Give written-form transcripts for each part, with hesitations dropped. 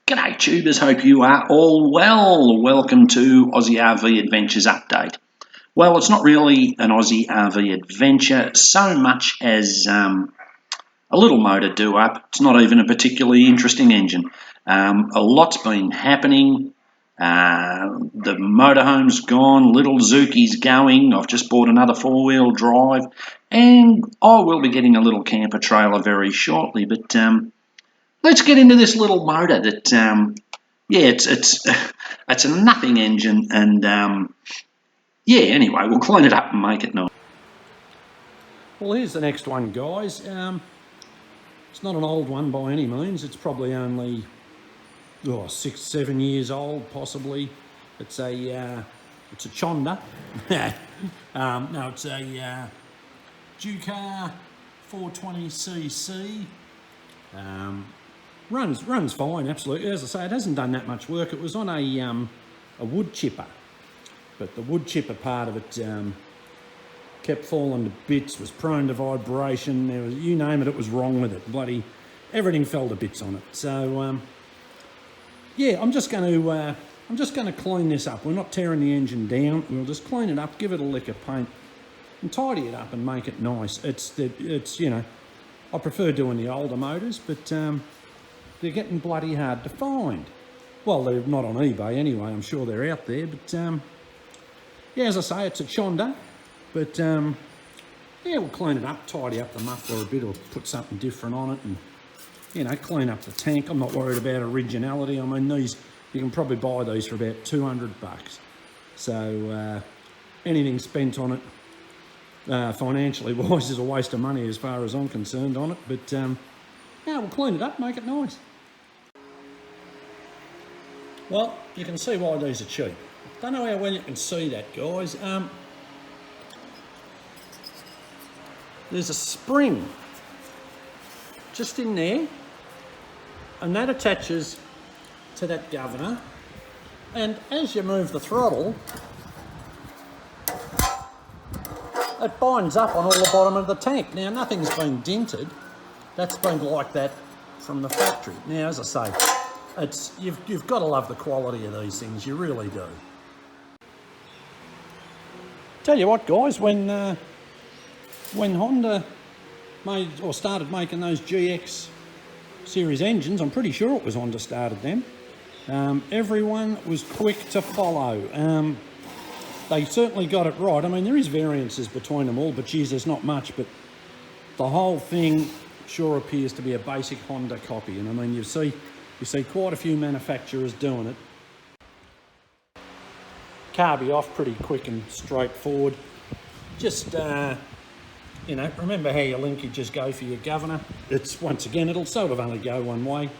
G'day tubers, hope you are all well. Welcome to Aussie RV Adventures Update. Well, it's not really an Aussie RV adventure so much as a little motor do-up. It's not even a particularly interesting engine. A lot's been happening. The motorhome's gone, little Zuki's going. I've just bought another four-wheel drive, and I will be getting a little camper trailer very shortly, but let's get into this little motor that, it's a nothing engine, and anyway, we'll clean it up and make it nice. Well, here's the next one, guys. It's not an old one by any means. It's probably only 6, 7 years old, possibly. It's a Chonda. No, it's a Ducar 420cc. Runs fine, absolutely. As I say, it hasn't done that much work. It was on a wood chipper, but the wood chipper part of it kept falling to bits, was prone to vibration. There was, you name it, it was wrong with it. Bloody everything fell to bits on it. So yeah, I'm just going to clean this up. We're not tearing the engine down. We'll just clean it up, give it a lick of paint, and tidy it up and make it nice. It's you know, I prefer doing the older motors, but they're getting bloody hard to find. Well, they're not on eBay anyway. I'm sure they're out there, but yeah, as I say, it's a Chonda, but yeah, we'll clean it up, tidy up the muffler a bit, or put something different on it, and you know, clean up the tank. I'm not worried about originality. I mean, these, you can probably buy these for about $200. So anything spent on it financially wise is a waste of money as far as I'm concerned on it, but yeah, we'll clean it up, make it nice. Well, you can see why these are cheap. Don't know how well you can see that, guys. There's a spring just in there, and that attaches to that governor, and as you move the throttle, it binds up on all the bottom of the tank. Now, nothing's been dented. That's been like that from the factory. Now, as I say, it's you've got to love the quality of these things. You really do. Tell you what, guys, when Honda made or started making those GX series engines, I'm pretty sure it was Honda started them. Everyone was quick to follow. They certainly got it right. I mean, there is variances between them all, but geez, there's not much. But the whole thing sure appears to be a basic Honda copy. And I mean, you see quite a few manufacturers doing it. Carby off pretty quick and straightforward. Just, you know, remember how your linkages go for your governor. It's, once again, it'll sort of only go one way.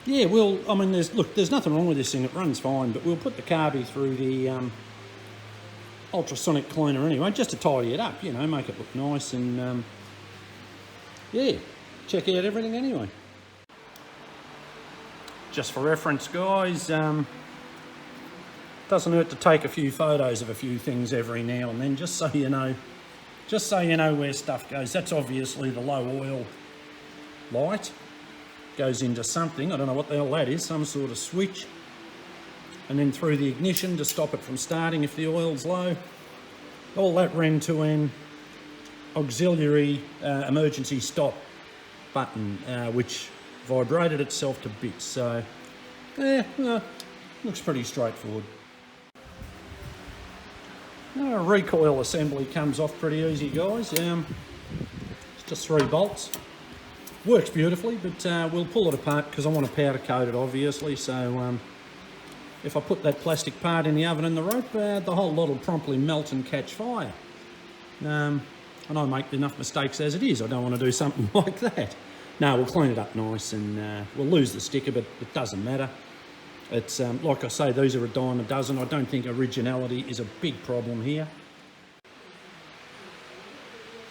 Yeah, I mean, there's nothing wrong with this thing. It runs fine, but we'll put the carby through the ultrasonic cleaner anyway, just to tidy it up, you know, make it look nice, and yeah, check out everything anyway. Just for reference, guys, doesn't hurt to take a few photos of a few things every now and then, just so you know where stuff goes. That's obviously the low oil light. Goes into something, I don't know what the hell that is, some sort of switch, and then through the ignition to stop it from starting if the oil's low. All that ran to an auxiliary emergency stop button, which vibrated itself to bits. So yeah, looks pretty straightforward. Recoil assembly comes off pretty easy, guys. It's just 3 bolts. Works beautifully, but we'll pull it apart because I want to powder coat it, obviously. So if I put that plastic part in the oven and the rope, the whole lot will promptly melt and catch fire. And I make enough mistakes as it is. I don't want to do something like that. No, we'll clean it up nice, and we'll lose the sticker, but it doesn't matter. It's like I say, these are a dime a dozen. I don't think originality is a big problem here.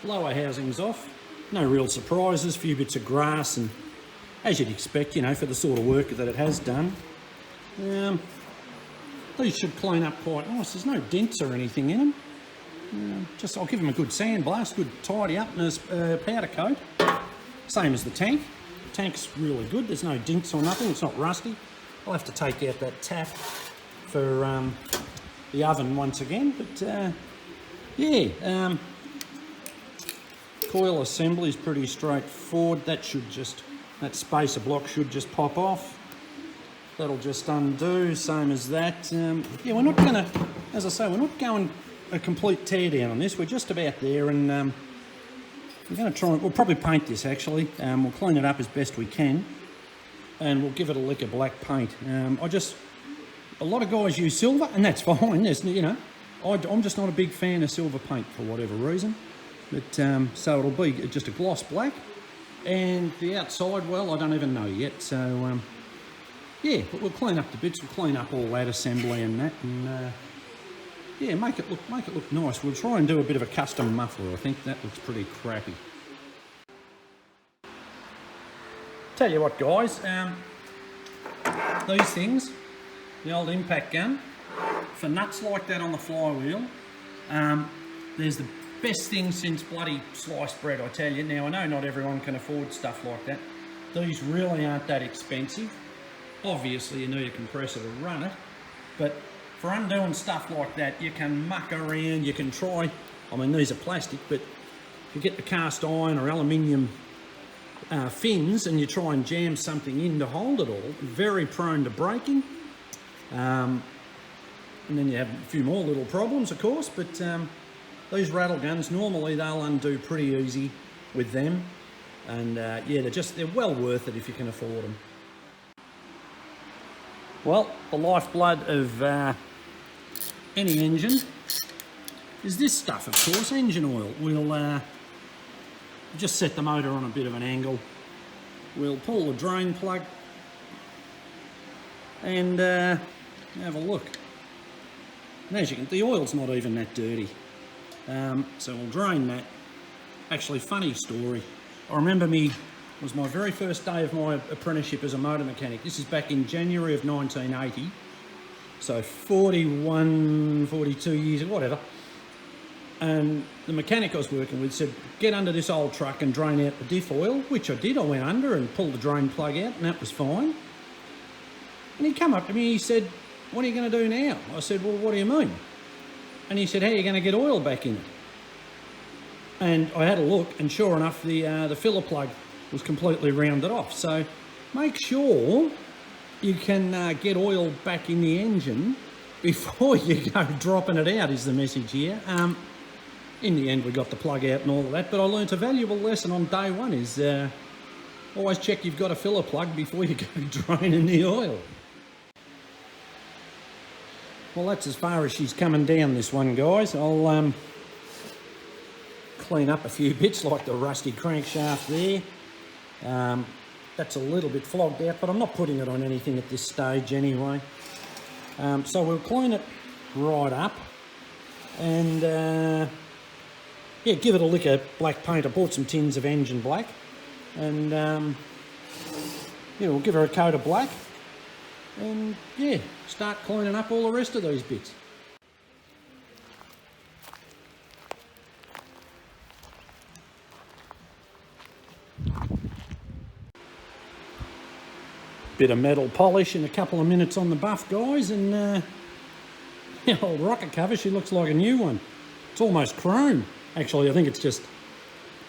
Lower housing's off. No real surprises, a few bits of grass, and as you'd expect, you know, for the sort of work that it has done. These should clean up quite nice. There's no dents or anything in them. I'll give them a good sandblast, good tidy up, and a powder coat. Same as the tank. tank's really good. There's no dints or nothing. It's not rusty. I'll have to take out that tap for the oven once again. But yeah, coil assembly is pretty straightforward. That spacer block should just pop off. That'll just undo, same as that. Yeah, we're not gonna, as I say, we're not going a complete tear down on this. We're just about there, and we're going to try and, we'll probably paint this actually. We'll clean it up as best we can, and we'll give it a lick of black paint. A lot of guys use silver, and that's fine. There's, you know, I'm just not a big fan of silver paint for whatever reason. But so it'll be just a gloss black, and the outside, well, I don't even know yet. So yeah, but we'll clean up the bits. We'll clean up all that assembly and that, and yeah, make it look nice. We'll try and do a bit of a custom muffler. I think that looks pretty crappy. Tell you what, guys, these things, the old impact gun, for nuts like that on the flywheel, there's the best thing since bloody sliced bread, I tell you. Now, I know not everyone can afford stuff like that. These really aren't that expensive. Obviously, you need a compressor to run it, but for undoing stuff like that, you can muck around, you can try. I mean, these are plastic, but if you get the cast iron or aluminium fins and you try and jam something in to hold it all, very prone to breaking. And then you have a few more little problems, of course, but these rattle guns, normally they'll undo pretty easy with them. And yeah, they're well worth it if you can afford them. Well, the lifeblood of any engine is this stuff, of course, engine oil. We'll just set the motor on a bit of an angle. We'll pull the drain plug and have a look. And as you can, the oil's not even that dirty. So we'll drain that. Actually, funny story. I remember it was my very first day of my apprenticeship as a motor mechanic. This is back in January of 1980. So 41, 42 years, whatever. And the mechanic I was working with said, get under this old truck and drain out the diff oil, which I did. I went under and pulled the drain plug out, and that was fine. And he come up to me, he said, what are you going to do now? I said, well, what do you mean? And he said, how are you going to get oil back in it? And I had a look, and sure enough, the filler plug was completely rounded off. So make sure you can get oil back in the engine before you go dropping it out, is the message here. In the end, we got the plug out and all of that, but I learnt a valuable lesson on day one is always check you've got a filler plug before you go draining the oil. Well, that's as far as she's coming down, this one, guys. I'll clean up a few bits like the rusty crankshaft there. That's a little bit flogged out, but I'm not putting it on anything at this stage anyway. So we'll clean it right up and yeah, give it a lick of black paint. I bought some tins of engine black and yeah, we'll give her a coat of black and yeah, start cleaning up all the rest of these bits. Bit of metal polish in a couple of minutes on the buff, guys, and the old rocket cover, she looks like a new one. It's almost chrome. Actually, I think it's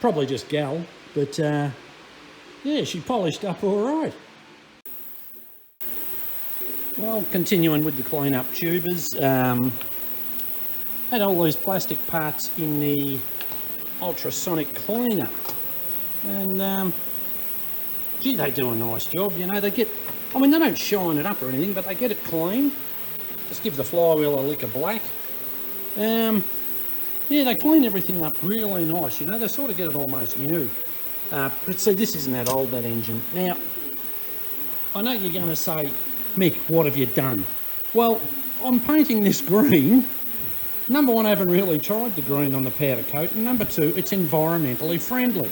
probably just gal, but yeah, she polished up all right. Well, continuing with the clean-up tubers, had all these plastic parts in the ultrasonic cleaner, and gee, they do a nice job, you know. They don't shine it up or anything, but they get it clean. Just give the flywheel a lick of black. Yeah, they clean everything up really nice, you know. They sort of get it almost new. But see, this isn't that old, that engine. Now, I know you're going to say, Mick, what have you done? Well, I'm painting this green. Number one, I haven't really tried the green on the powder coat. And number two, it's environmentally friendly.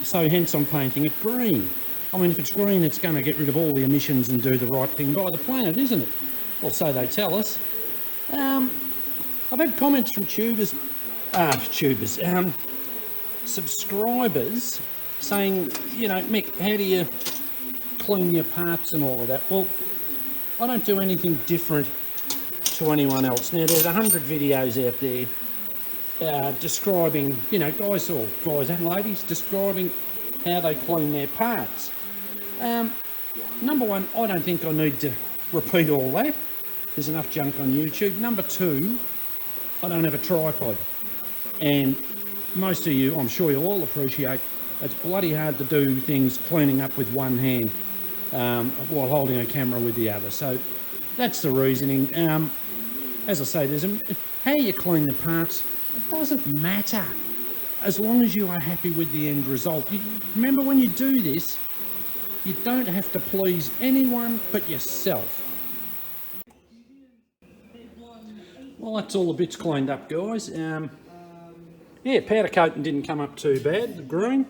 So hence I'm painting it green. I mean, if it's green, it's going to get rid of all the emissions and do the right thing by the planet, isn't it? Well, so they tell us. I've had comments from subscribers saying, you know, Mick, how do you clean your parts and all of that? Well, I don't do anything different to anyone else. Now, there's 100 videos out there describing, you know, guys and ladies, describing how they clean their parts. Number one, I don't think I need to repeat all that. There's enough junk on YouTube. Number two, I don't have a tripod. And most of you, I'm sure you'll all appreciate, it's bloody hard to do things cleaning up with one hand while holding a camera with the other. So that's the reasoning. As I say, how you clean the parts, it doesn't matter as long as you are happy with the end result. Remember, when you do this, you don't have to please anyone but yourself. Well, that's all the bits cleaned up, guys. Yeah, powder coating didn't come up too bad, the green.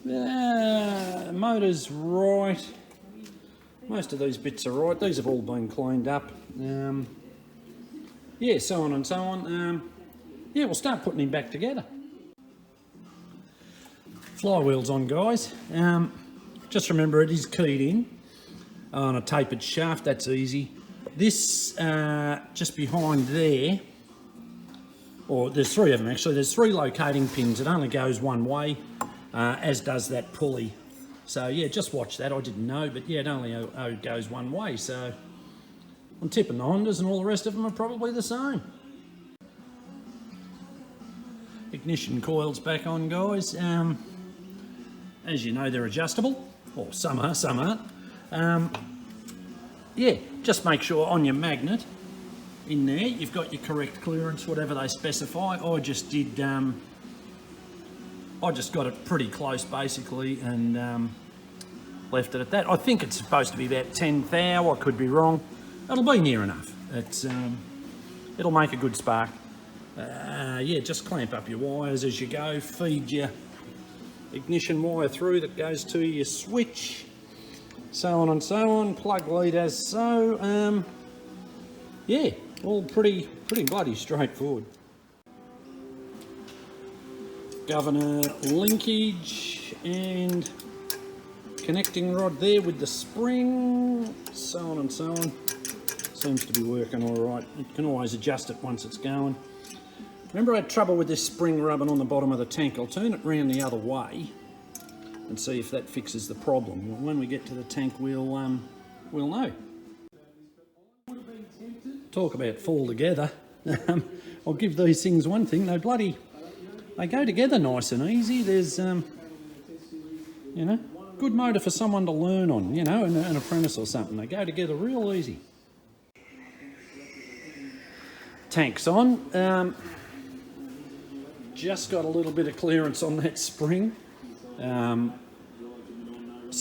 Motor's right. Most of these bits are right. These have all been cleaned up. Yeah, so on and so on. Yeah, we'll start putting him back together. Flywheel's on, guys. Just remember, it is keyed in on a tapered shaft. That's easy. This just behind there, or there's three of them actually. There's three locating pins. It only goes one way, as does that pulley. So yeah, just watch that. I didn't know, but yeah, it only goes one way. So I'm tipping the Hondas and all the rest of them are probably the same. Ignition coils back on, guys. As you know, they're adjustable, or some are, some aren't. Yeah, just make sure on your magnet in there you've got your correct clearance, whatever they specify. I just did, I just got it pretty close basically, and left it at that. I think it's supposed to be about 10 thou. I could be wrong. It'll be near enough. It's it'll make a good spark. Yeah, just clamp up your wires as you go. Feed your ignition wire through that goes to your switch. So on and so on. Plug lead as so. Yeah, all pretty bloody straightforward. Governor linkage and connecting rod there with the spring. So on and so on. Seems to be working all right. You can always adjust it once it's going. Remember, I had trouble with this spring rubbing on the bottom of the tank. I'll turn it round the other way and see if that fixes the problem. When we get to the tank, we'll know. Talk about fall together. I'll give these things one thing. They go together nice and easy. There's, you know, good motor for someone to learn on, you know, an apprentice or something. They go together real easy. Tank's on. Just got a little bit of clearance on that spring. So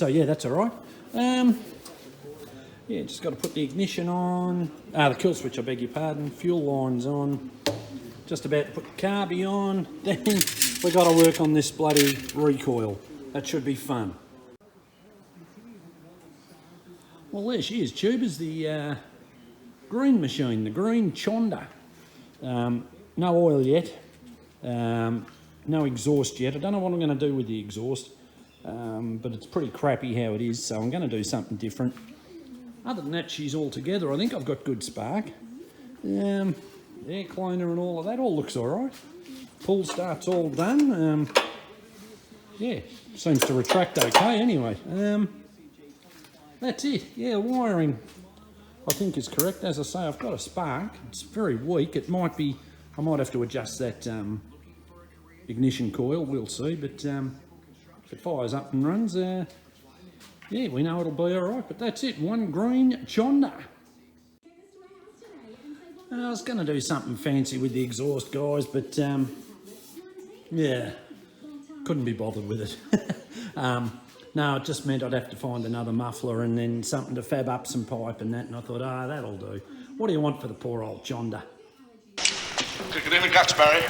yeah, that's all right. Yeah, just got to put the ignition on. The kill switch, I beg your pardon. Fuel line's on. Just about to put the carby on. Then we got to work on this bloody recoil. That should be fun. Well, there she is, tubers. The green machine, the green Chonda. No oil yet. No exhaust yet. I don't know what I'm going to do with the exhaust, but it's pretty crappy how it is, so I'm going to do something different. Other than that, she's all together. I think I've got good spark. Air cleaner and all of that all looks all right. Pull start's all done. Yeah, seems to retract okay anyway. That's it. Yeah, wiring I think is correct. As I say, I've got a spark. It's very weak. It might be, I might have to adjust that ignition coil, we'll see, but if it fires up and runs, yeah, we know it'll be all right. But that's it, one green Chonda. I was going to do something fancy with the exhaust, guys, but yeah, couldn't be bothered with it. No, it just meant I'd have to find another muffler and then something to fab up some pipe and that, and I thought, that'll do. What do you want for the poor old Chonda? Kick it in the guts, Barry.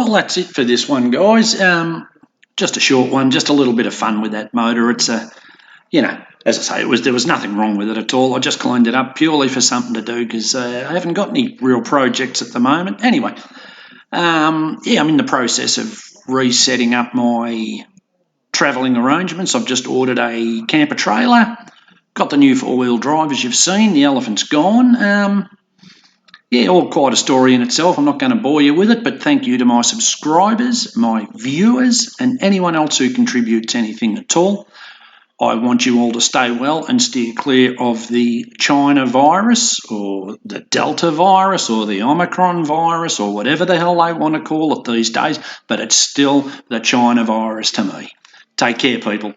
Well, that's it for this one, guys. Just a short one, just a little bit of fun with that motor. It's as I say, there was nothing wrong with it at all. I just cleaned it up purely for something to do because I haven't got any real projects at the moment. Anyway, I'm in the process of resetting up my travelling arrangements. I've just ordered a camper trailer. Got the new four-wheel drive, as you've seen. The elephant's gone. All quite a story in itself. I'm not going to bore you with it, but thank you to my subscribers, my viewers, and anyone else who contributes anything at all. I want you all to stay well and steer clear of the China virus or the Delta virus or the Omicron virus or whatever the hell they want to call it these days, but it's still the China virus to me. Take care, people.